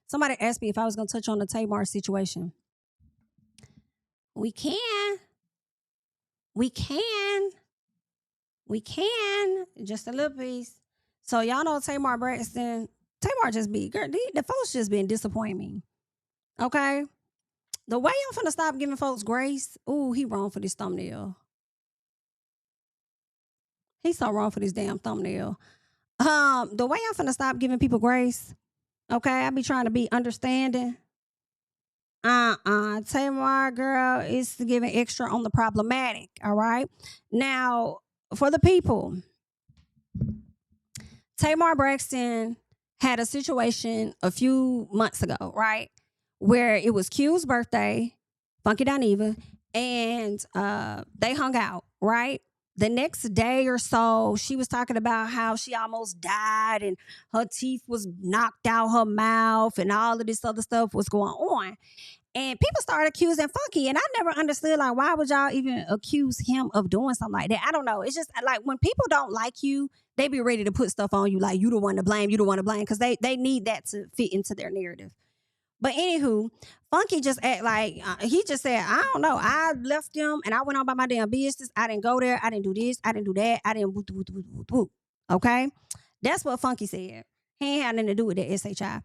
Somebody asked me if I was going to touch on the Tamar situation. We can. Just a little piece. So y'all know Tamar Braxton. Tamar just be, girl, the folks just been disappointing me. Okay? The way I'm finna stop giving folks grace, ooh, he wrong for this thumbnail. He's so wrong for this damn thumbnail. The way I'm finna stop giving people grace, okay, I be trying to be understanding. Tamar, girl, is giving extra on the problematic, all right? Now, for the people, Tamar Braxton had a situation a few months ago, right? Where it was Q's birthday, Funky Dineva, and they hung out, right? The next day or so, she was talking about how she almost died and her teeth was knocked out her mouth and all of this other stuff was going on. And people started accusing Funky, and I never understood, like, why would y'all even accuse him of doing something like that? I don't know. It's just like when people don't like you, they be ready to put stuff on you, like you the one to blame, because they need that to fit into their narrative. But anywho, Funky just act like, he just said, I don't know. I left him and I went on by my damn business. I didn't go there. I didn't do this. I didn't do that. I didn't whoop. Okay? That's what Funky said. He ain't had nothing to do with that SHI.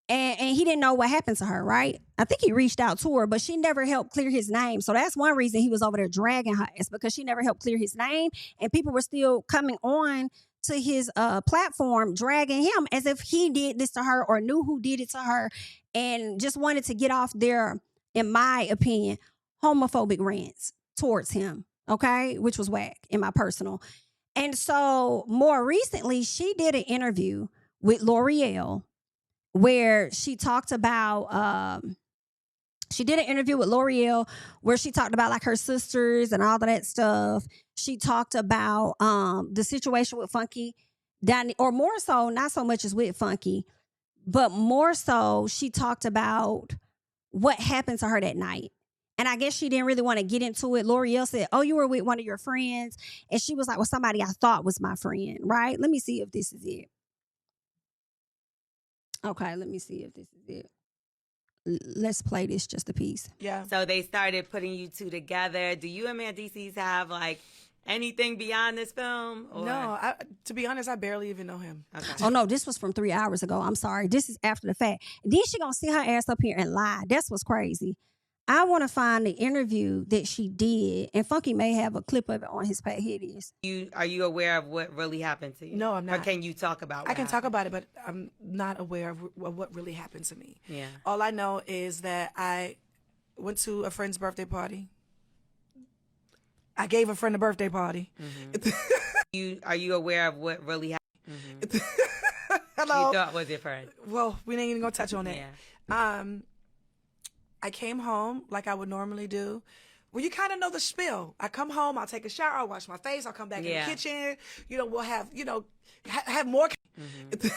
And he didn't know what happened to her, right? I think he reached out to her, but she never helped clear his name. So that's one reason he was over there dragging her. It's because she never helped clear his name. And people were still coming on to his platform, dragging him as if he did this to her or knew who did it to her and just wanted to get off their, in my opinion, homophobic rants towards him, okay? Which was whack in my personal. And so more recently, she did an interview with L'Oreal where she talked about, she did an interview with L'Oreal where she talked about like her sisters and all of that stuff. She talked about the situation with Funky, or more so, not so much as with Funky, but more so she talked about what happened to her that night. And I guess she didn't really want to get into it. L'Oreal said, oh, you were with one of your friends. And she was like, well, somebody I thought was my friend, right? Let me see if this is it. Okay, let me see if this is it. Let's play this just a piece. Yeah. So they started putting you two together. Do you and Mendeecees have like anything beyond this film? Or? No, to be honest, I barely even know him. Okay. Oh no, this was from 3 hours ago. I'm sorry. This is after the fact. Then she gonna sit her ass up here and lie. That's what's crazy. I want to find the interview that she did, and Funky may have a clip of it on his page. Here it is. Are you aware of what really happened to you? No, I'm not. Or can you talk about? I can talk about it, but I'm not aware of what really happened to me. Yeah. All I know is that I went to a friend's birthday party. I gave a friend a birthday party. Mm-hmm. Are you aware of what really happened? Mm-hmm. Hello. You thought was your friend? Well, we ain't even gonna touch on that. Yeah. I came home like I would normally do. Well, you kind of know the spiel. I come home, I'll take a shower, I'll wash my face, I'll come back in the kitchen. You know, we'll have, have more. Mm-hmm.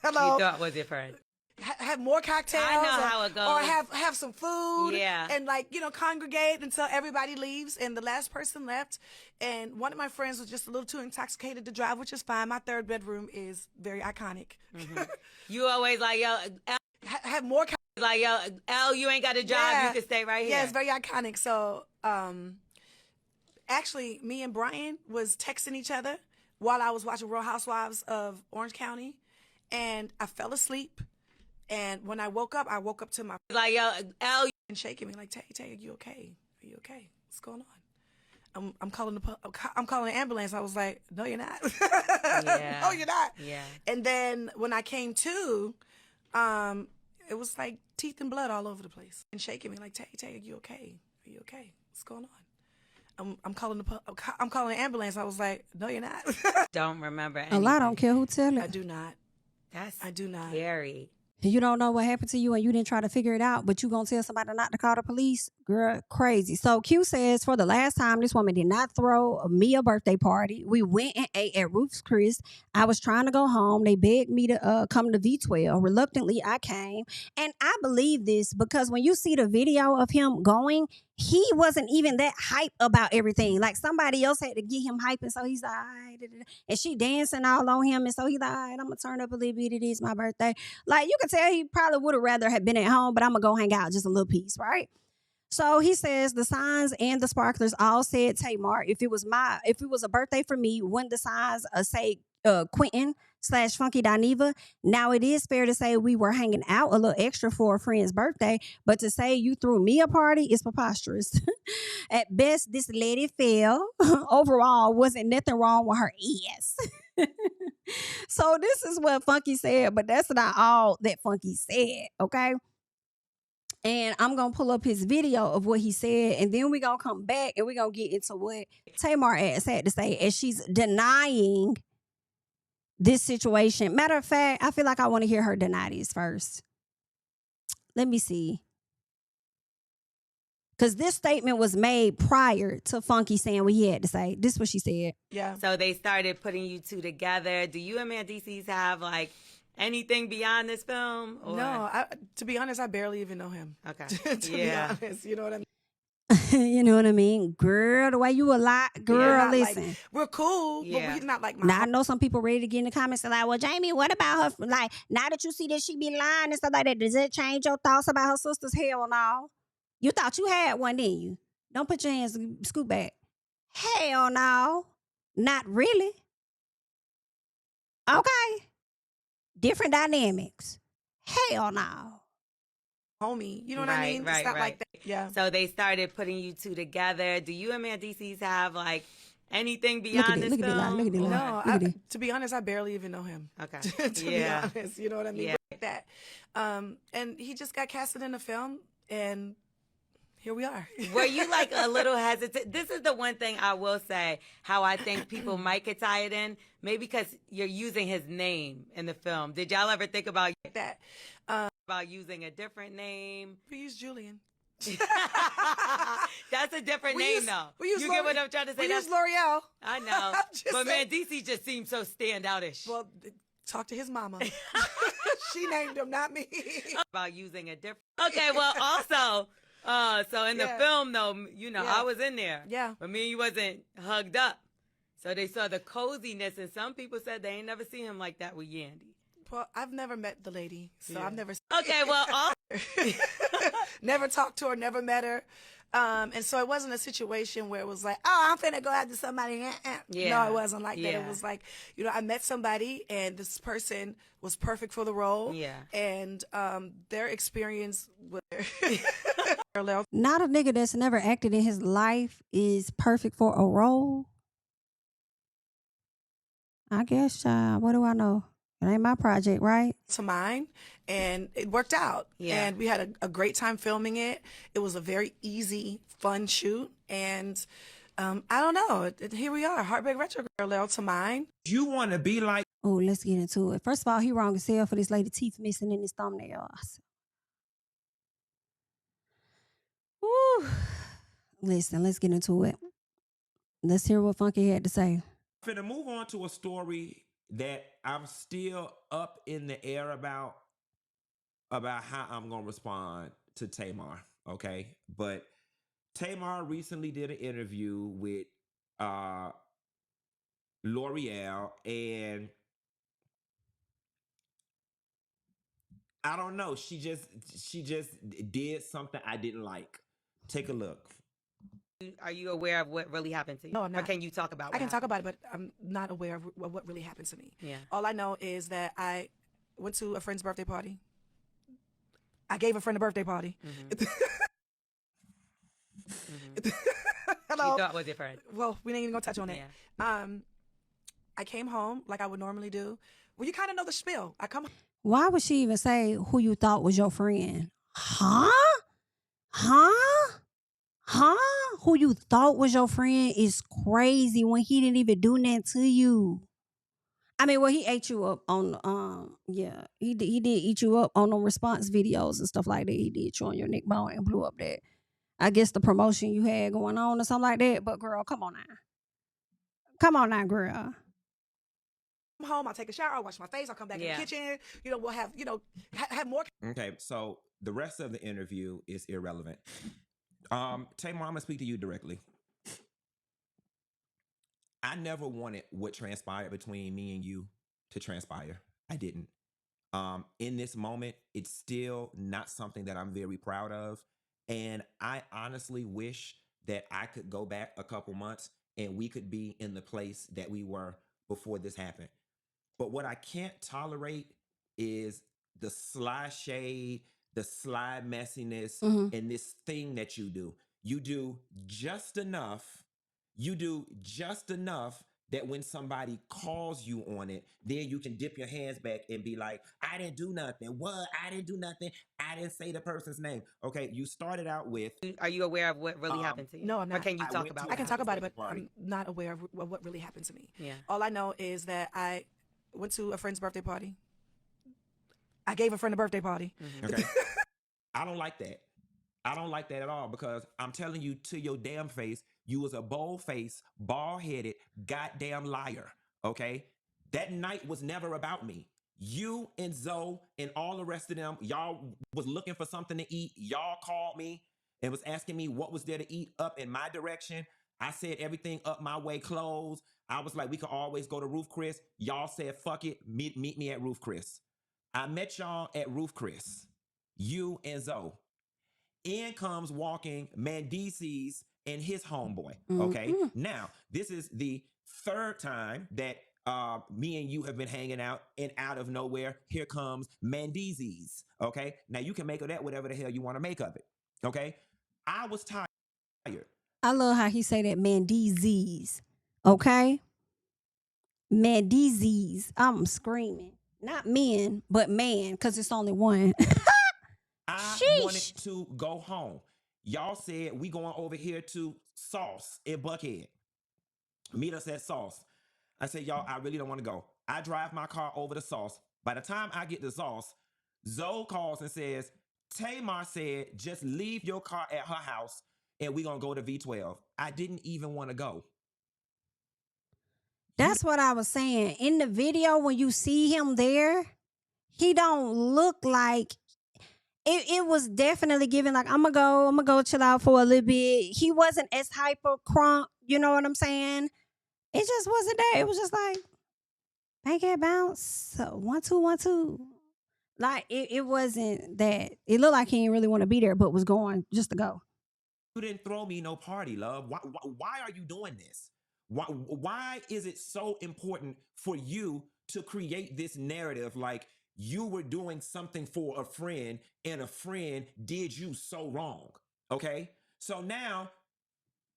Hello. You thought was your friend? Have more cocktails. I know how it goes. Or have some food. Yeah. And congregate until everybody leaves. And the last person left. And one of my friends was just a little too intoxicated to drive, which is fine. My third bedroom is very iconic. Mm-hmm. You always like, yo, have more. Like, yo, L, you ain't got a job. Yeah. You can stay right here. Yeah, it's very iconic. So, actually, me and Brian was texting each other while I was watching Real Housewives of Orange County. And I fell asleep. And when I woke up to my... Like, yo, L... And shaking me like, Tay, are you okay? Are you okay? What's going on? I'm calling the ambulance. I was like, no, you're not. Yeah. No, you're not. Yeah. And then when I came to, it was like teeth and blood all over the place. And shaking me like, Tay, are you okay? Are you okay? What's going on? I'm calling the ambulance. I was like, no, you're not. Don't remember anything. A lot don't care who tell it. I do not. I do not. Scary. You don't know what happened to you and you didn't try to figure it out, but you gonna tell somebody not to call the police? Girl, crazy. So Q says, for the last time, this woman did not throw me a birthday party. We went and ate at Ruth's Chris. I was trying to go home. They begged me to come to V12. Reluctantly, I came. And I believe this because when you see the video of him going, he wasn't even that hype about everything. Like somebody else had to get him hype, and so he's like, all right, and she dancing all on him, and so he's like, all right, I'm gonna turn up a little bit. It is my birthday. Like you can tell he probably would have rather have been at home, but I'm gonna go hang out just a little piece, right? So he says the signs and the sparklers all said Tamar. If it was a birthday for me, wouldn't the signs say Quentin / Funky Dineva? Now it is fair to say we were hanging out a little extra for a friend's birthday, but to say you threw me a party is preposterous. At best, this lady fell. Overall, wasn't nothing wrong with her ass. So this is what Funky said, but that's not all that Funky said, okay? And I'm going to pull up his video of what he said. And then we're going to come back and we're going to get into what Tamar had to say as she's denying this situation. Matter of fact, I feel like I want to hear her deny this first. Let me see. Because this statement was made prior to Funky saying what he had to say. This is what she said. Yeah. So they started putting you two together. Do you and Mendeecees have like anything beyond this film? Or? No, to be honest, I barely even know him. Okay. To be honest, you know what I mean? You know what I mean? Girl, the way you a lot, girl, listen. Like, we're cool, but we're not like my Now, I know some people ready to get in the comments and like, well, Jamie, what about her? Like, now that you see that she be lying and stuff like that, does it change your thoughts about her sisters? Hell no. You thought you had one, didn't you? Don't put your hands, scoot back. Hell no. Not really. Okay. Different dynamics. Hell no. homie. You know what I mean? It's not like that. Yeah. So they started putting you two together. Do you and Mendeecees have like anything beyond this film? Look at it. No, to be honest, I barely even know him. Okay. To be honest, you know what I mean? Like that. And he just got casted in the film, and here we are. Were you like a little hesitant? This is the one thing I will say, how I think people might get tied in, maybe because you're using his name in the film. Did y'all ever think about that? About using a different name? We use Julian. That's a different name, though. You get what I'm trying to say? We use L'Oreal. I know. But Mendeecees just seems so standoutish. Well, talk to his mama. She named him, not me. About using a different... Okay, well, also... so in the film, though, you know, I was in there. Yeah. But me and you wasn't hugged up. So they saw the coziness, and some people said they ain't never seen him like that with Yandy. Well, I've never met the lady, so I've never... Okay, well... Never talked to her, never met her. And so it wasn't a situation where it was like, oh, I'm finna go after somebody. No, it wasn't like that. It was like, you know, I met somebody, and this person was perfect for the role. Yeah. And their experience was... Not a nigga that's never acted in his life is perfect for a role. I guess, what do I know? It ain't my project, right? To mine, and it worked out. Yeah. And we had a great time filming it. It was a very easy, fun shoot. And I don't know. Here we are, Heartbreak Retro parallel to mine. You want to be like... Oh, let's get into it. First of all, he wrong as hell for this lady teeth missing in his thumbnails. Woo. Listen, let's get into it. Let's hear what Funky had to say. I'm finna move on to a story that I'm still up in the air about how I'm going to respond to Tamar, okay? But Tamar recently did an interview with L'Oreal, and I don't know, she just did something I didn't like. Take a look. Are you aware of what really happened to you? No, I'm not. Or can you talk about I can talk about it, but I'm not aware of what really happened to me. Yeah. All I know is that I went to a friend's birthday party. I gave a friend a birthday party. Mm-hmm. Hello. You thought was your friend. Well, we ain't even gonna touch on that. Yeah. I came home like I would normally do. Well, you kind of know the spiel. I come. Why would she even say who you thought was your friend? Huh? Who you thought was your friend is crazy when he didn't even do nothing to you. I mean, well, he ate you up on, he did eat you up on the response videos and stuff like that. He did you on your neck bone and blew up that, I guess, the promotion you had going on or something like that. But girl, come on now, girl. I'm home, I'll take a shower, I'll wash my face, I'll come back in the kitchen. You know, we'll have, have more. Okay, so the rest of the interview is irrelevant. Tamar, I'm gonna speak to you directly. I never wanted what transpired between me and you to transpire. I didn't. In this moment, it's still not something that I'm very proud of. And I honestly wish that I could go back a couple months and we could be in the place that we were before this happened. But what I can't tolerate is the sly shade, the sly messiness, Mm-hmm. and this thing that you do. You do just enough. You do just enough that when somebody calls you on it, then you can dip your hands back and be like, I didn't do nothing. What? I didn't do nothing. I didn't say the person's name. Okay, you started out with, Are you aware of what really happened to you? No, I'm Or not. can you I talk went about to I what can a talk happened? about it, birthday but party. I'm not aware of what really happened to me. Yeah. All I know is that I went to a friend's birthday party. I gave a friend a birthday party. Okay. I don't like that. I don't like that at all because I'm telling you to your damn face, you was a bold-faced, bald-headed, goddamn liar. Okay? That night was never about me. You and Zoe and all the rest of them, y'all was looking for something to eat. Y'all called me and was asking me what was there to eat up in my direction. I said everything up my way closed. I was like, we could always go to Roof Chris. Y'all said, fuck it, meet me at Roof Chris. I met y'all at Roof Chris. You and Zoe. In comes walking Mendeecees and his homeboy. Okay. Mm-hmm. Now, this is the third time that me and you have been hanging out, and out of nowhere, here comes Mendeecees. Okay. Now you can make of that whatever the hell you want to make of it. Okay. I was tired. I love how he say that, Mendeecees. Okay? Mendeecees. I'm screaming. Not men, but man, because it's only one. I wanted Sheesh. to go home. Y'all said we going over here to Sauce in Buckhead. Meet us at Sauce. I said, y'all, I really don't want to go. I drive my car over to Sauce. By the time I get to Sauce, Zoe calls and says, Tamar said, just leave your car at her house and we're going to go to V12. I didn't even want to go. That's what I was saying. In the video, when you see him there, he don't look like it was definitely giving like I'm gonna go chill out for a little bit. He wasn't as hyper crunk, you know what I'm saying? It just wasn't there. It was just like pancake bounce. So 1 2 1 2. Like it wasn't that. It looked like he didn't really want to be there, but was going just to go. You didn't throw me no party, love. Why are you doing this? Why is it so important for you to create this narrative like you were doing something for a friend and a friend did you so wrong? Okay. So now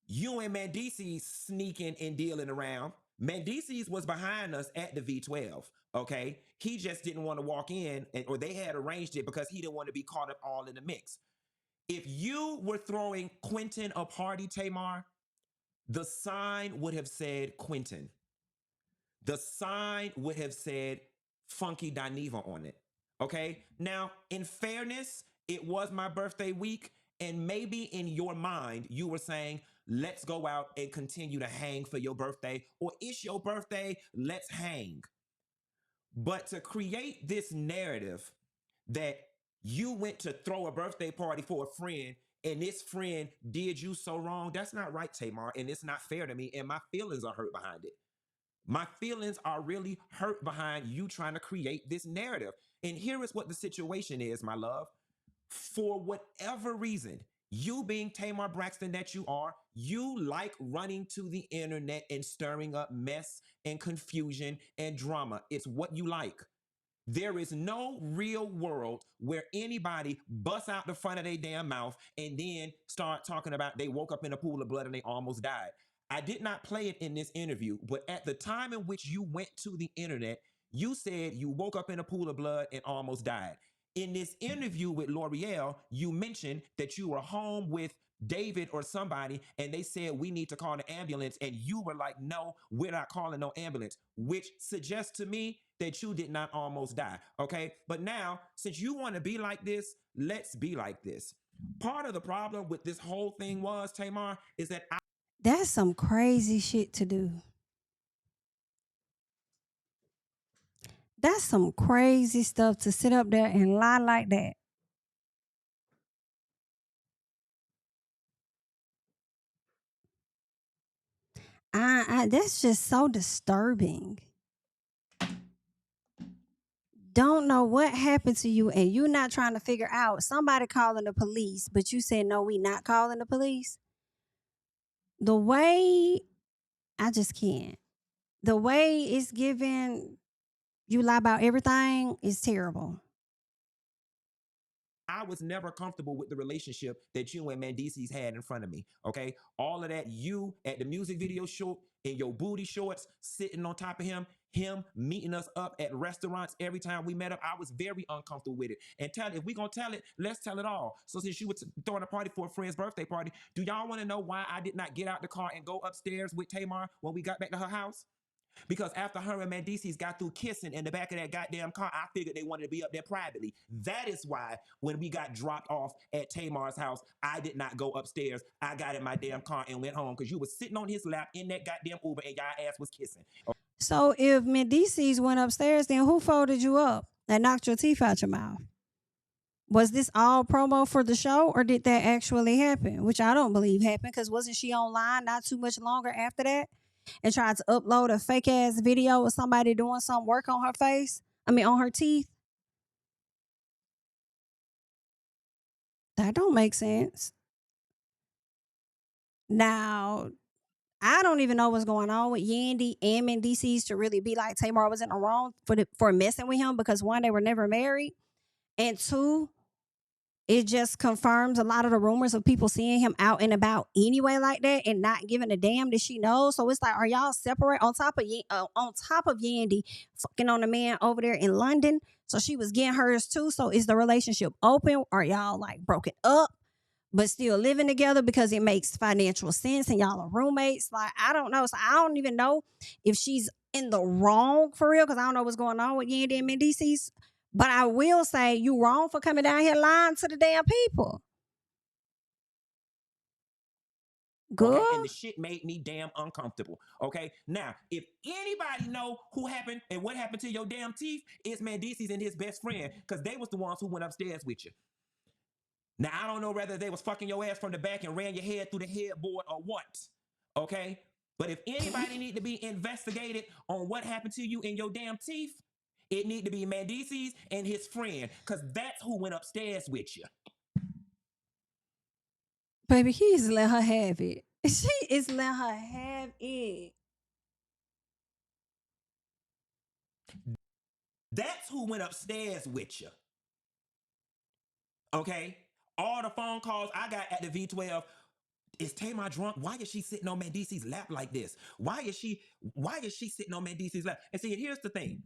you and Mendeecees sneaking and dealing around. Mendeecees was behind us at the V12. Okay. He just didn't want to walk in, or they had arranged it because he didn't want to be caught up all in the mix. If you were throwing Quentin a party, Tamar, the sign would have said Quentin. The sign would have said Funky Dineva on it. Okay. Now, in fairness, it was my birthday week. And maybe in your mind, you were saying, let's go out and continue to hang for your birthday, or it's your birthday, let's hang. But to create this narrative that you went to throw a birthday party for a friend and this friend did you so wrong, that's not right, Tamar, and it's not fair to me, and my feelings are hurt behind it. My feelings are really hurt behind you trying to create this narrative. And here is what the situation is, my love. For whatever reason, you being Tamar Braxton that you are, you like running to the internet and stirring up mess and confusion and drama. It's what you like. There is no real world where anybody busts out the front of their damn mouth and then start talking about they woke up in a pool of blood and they almost died. I did not play it in this interview, but at the time in which you went to the internet, you said you woke up in a pool of blood and almost died. In this interview with L'Oreal, you mentioned that you were home with David or somebody, and they said we need to call an ambulance, and you were like, no, we're not calling no ambulance, which suggests to me that you did not almost die. Okay. But now, since you want to be like this, let's be like this. Part of the problem with this whole thing was, Tamar, is that That's some crazy shit to do. That's some crazy stuff to sit up there and lie like that. That's just so disturbing. Don't know what happened to you, and you not trying to figure out somebody calling the police, but you said no, we not calling the police. The way I just can't. The way it's given, you lie about everything is terrible. I was never comfortable with the relationship that you and Mendeecees had in front of me. Okay. All of that, you at the music video shoot in your booty shorts, sitting on top of him meeting us up at restaurants every time we met up. I was very uncomfortable with it. And if we gonna tell it, let's tell it all. So since you were throwing a party for a friend's birthday party, do y'all want to know why I did not get out the car and go upstairs with Tamar when we got back to her house? Because after her and Mendeecees got through kissing in the back of that goddamn car, I figured they wanted to be up there privately. That is why when we got dropped off at Tamar's house, I did not go upstairs. I got in my damn car and went home because you was sitting on his lap in that goddamn Uber and y'all ass was kissing. So if Mendeecees went upstairs, then who folded you up and knocked your teeth out your mouth? Was this all promo for the show, or did that actually happen? Which I don't believe happened, because wasn't she online not too much longer after that and tried to upload a fake ass video of somebody doing some work on her face? On her teeth. That don't make sense. Now, I don't even know what's going on with Yandy and Mendeecees to really be like Tamar was in the wrong for messing with him, because one, they were never married, and two, it just confirms a lot of the rumors of people seeing him out and about anyway like that and not giving a damn that she knows. So it's like, are y'all separate on top of Yandy fucking on the man over there in London? So she was getting hers too. So is the relationship open? Are y'all like broken up but still living together because it makes financial sense and y'all are roommates? Like, I don't know. So I don't even know if she's in the wrong for real, because I don't know what's going on with Yandy and Mendeecees. But I will say you wrong for coming down here lying to the damn people. Good. Okay? And the shit made me damn uncomfortable. Okay. Now, if anybody know who happened and what happened to your damn teeth, it's Mendeecees and his best friend, because they was the ones who went upstairs with you. Now, I don't know whether they was fucking your ass from the back and ran your head through the headboard or what. Okay. But if anybody need to be investigated on what happened to you in your damn teeth, it need to be Mendeecees and his friend, because that's who went upstairs with you. Baby, he is letting her have it. She is letting her have it. That's who went upstairs with you. Okay? All the phone calls I got at the V12, is Tamar drunk? Why is she sitting on Mendeecees' lap like this? Why is she sitting on Mendeecees' lap? And see, here's the thing.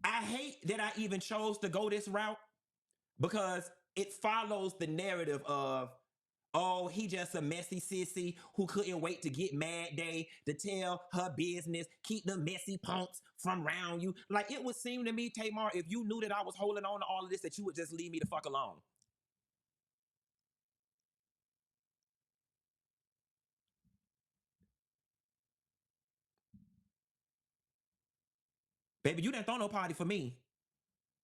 I hate that I even chose to go this route, because it follows the narrative of, oh, he just a messy sissy who couldn't wait to get mad day to tell her business, keep the messy punks from around you. Like, it would seem to me, Tamar, if you knew that I was holding on to all of this, that you would just leave me the fuck alone. Baby, you didn't throw no party for me.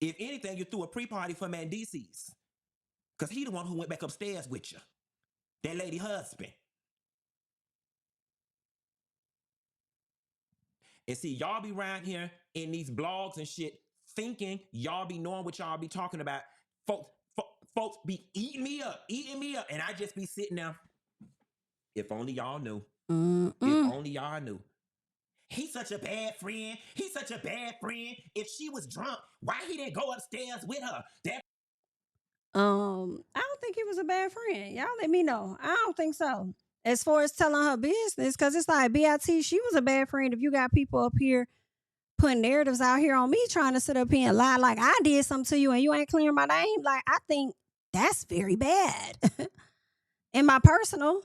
If anything, you threw a pre-party for Mendeecees, because he the one who went back upstairs with you. That lady husband. And see, y'all be around here in these blogs and shit thinking y'all be knowing what y'all be talking about. Folks be eating me up, and I just be sitting there. If only y'all knew. If only y'all knew. He's such a bad friend. He's such a bad friend. If she was drunk, why he didn't go upstairs with her? I don't think he was a bad friend. Y'all let me know. I don't think so. As far as telling her business, because it's like, BIT, she was a bad friend if you got people up here putting narratives out here on me trying to sit up here and lie like I did something to you and you ain't clearing my name. Like, I think that's very bad. In my personal,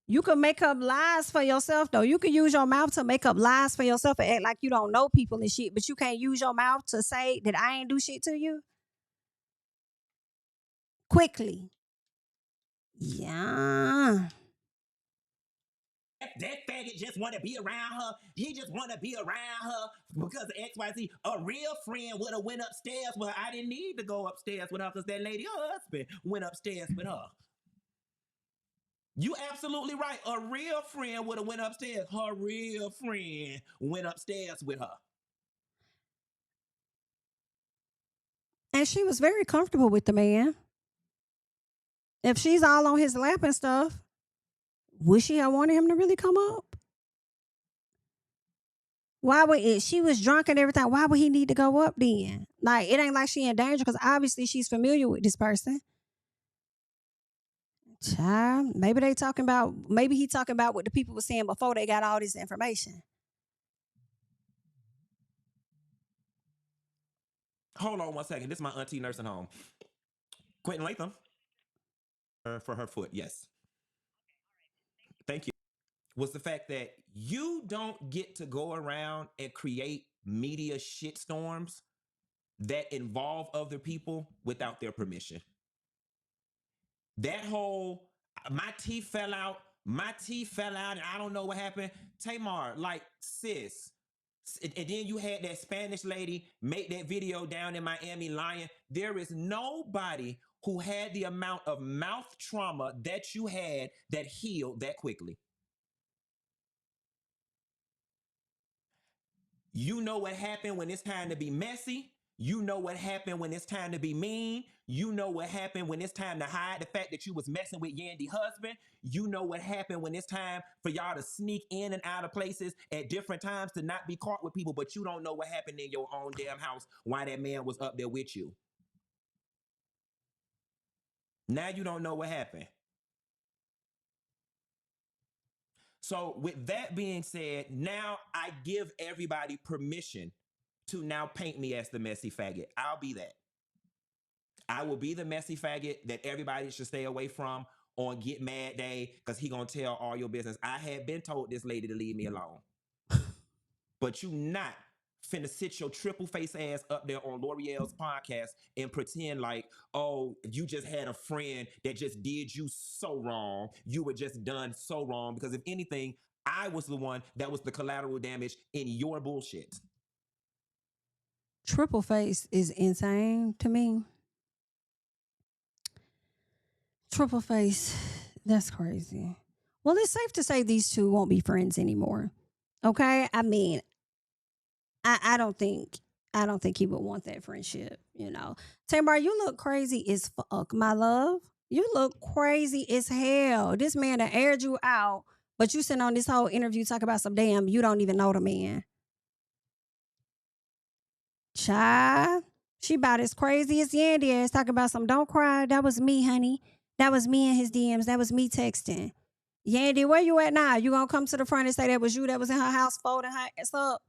you can make up lies for yourself, though. You can use your mouth to make up lies for yourself and act like you don't know people and shit, but you can't use your mouth to say that I ain't do shit to you. Quickly. Yeah. That faggot just want to be around her. He just want to be around her because of XYZ. A real friend would have went upstairs with her. I didn't need to go upstairs with her because that lady husband went upstairs with her. You absolutely right. A real friend would have went upstairs. Her real friend went upstairs with her. And she was very comfortable with the man. If she's all on his lap and stuff, would she have wanted him to really come up? Why would it? She was drunk and everything. Why would he need to go up then? Like, it ain't like she in danger because obviously she's familiar with this person. Child, maybe he talking about what the people were saying before they got all this information. Hold on 1 second. This is my auntie nursing home. Quentin Latham. For her foot, yes. Thank you. Was the fact that you don't get to go around and create media shitstorms that involve other people without their permission. That whole, my teeth fell out, and I don't know what happened. Tamar, like, sis. And then you had that Spanish lady make that video down in Miami lying. There is nobody who had the amount of mouth trauma that you had that healed that quickly. You know what happened when it's time to be messy. You know what happened when it's time to be mean. You know what happened when it's time to hide the fact that you was messing with Yandy's husband. You know what happened when it's time for y'all to sneak in and out of places at different times to not be caught with people, but you don't know what happened in your own damn house while that man was up there with you. Now you don't know what happened. So with that being said, now I give everybody permission to now paint me as the messy faggot. I'll be that. I will be the messy faggot that everybody should stay away from on Get Mad Day because he gonna tell all your business. I had been told this lady to leave me alone. But you not finna sit your triple face ass up there on L'Oreal's podcast and pretend like, oh, you just had a friend that just did you so wrong. You were just done so wrong because if anything, I was the one that was the collateral damage in your bullshit. Triple face is insane to me. Triple face, that's crazy. Well, it's safe to say these two won't be friends anymore. Okay? I mean, I don't think he would want that friendship, you know. Tamar, you look crazy as fuck, my love. You look crazy as hell. This man that aired you out, but you sitting on this whole interview talking about some damn, you don't even know the man. Child, she about as crazy as Yandy is talking about some don't cry. That was me, honey. That was me in his DMs. That was me texting. Yandy, where you at now? You gonna come to the front and say that was you that was in her house folding her ass up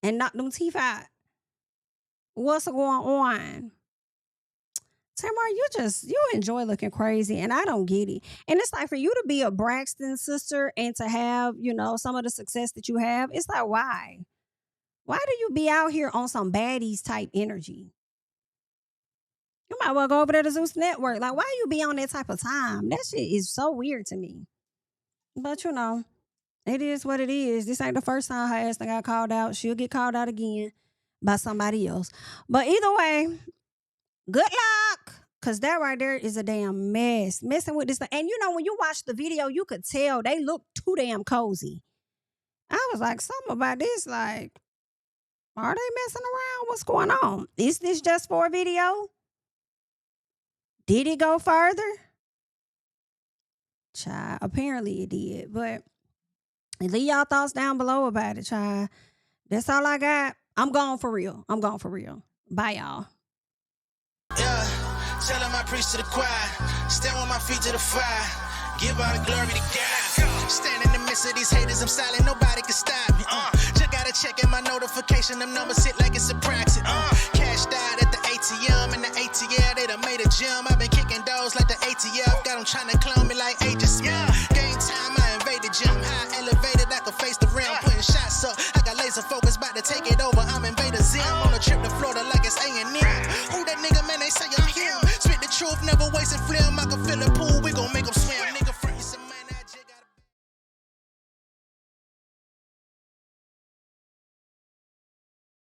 and knock them teeth out? What's going on? Tamar, you enjoy looking crazy, and I don't get it. And it's like for you to be a Braxton sister and to have, you know, some of the success that you have, it's like, why? Why do you be out here on some baddies type energy? You might well go over there to Zeus Network. Like, why you be on that type of time? That shit is so weird to me. But, you know, it is what it is. This ain't the first time her ass got called out. She'll get called out again by somebody else. But either way, good luck. Because that right there is a damn mess. Messing with this thing. And, you know, when you watch the video, you could tell they look too damn cozy. I was like, something about this, like, are they messing around? What's going on? Is this just for a video? Did it go further? Child, apparently it did. But leave y'all thoughts down below about it, child. That's all I got. I'm gone for real. Bye, y'all. Yeah, tell him I preach to the choir. Stand with my feet to the fire. Give all the glory to God. Stand in the midst of these haters. I'm silent. Nobody can stop me. Just gotta check in my notification. Them numbers hit like it's a praxis. Cashed out at the ATM and the ATL. They done made a gym. I've been kicking doors like the ATF. Got them trying to clone me like Agent Smith. Game time, I invaded gym. High elevated, I can face the rim. Putting shots up. I got laser focus, about to take it over. I'm Invader Zim. On a trip to Florida like it's A&M. Who that nigga, man? They say I'm him. Spit the truth, never wasting film. I can fill a pool. We gon' make them swim, nigga.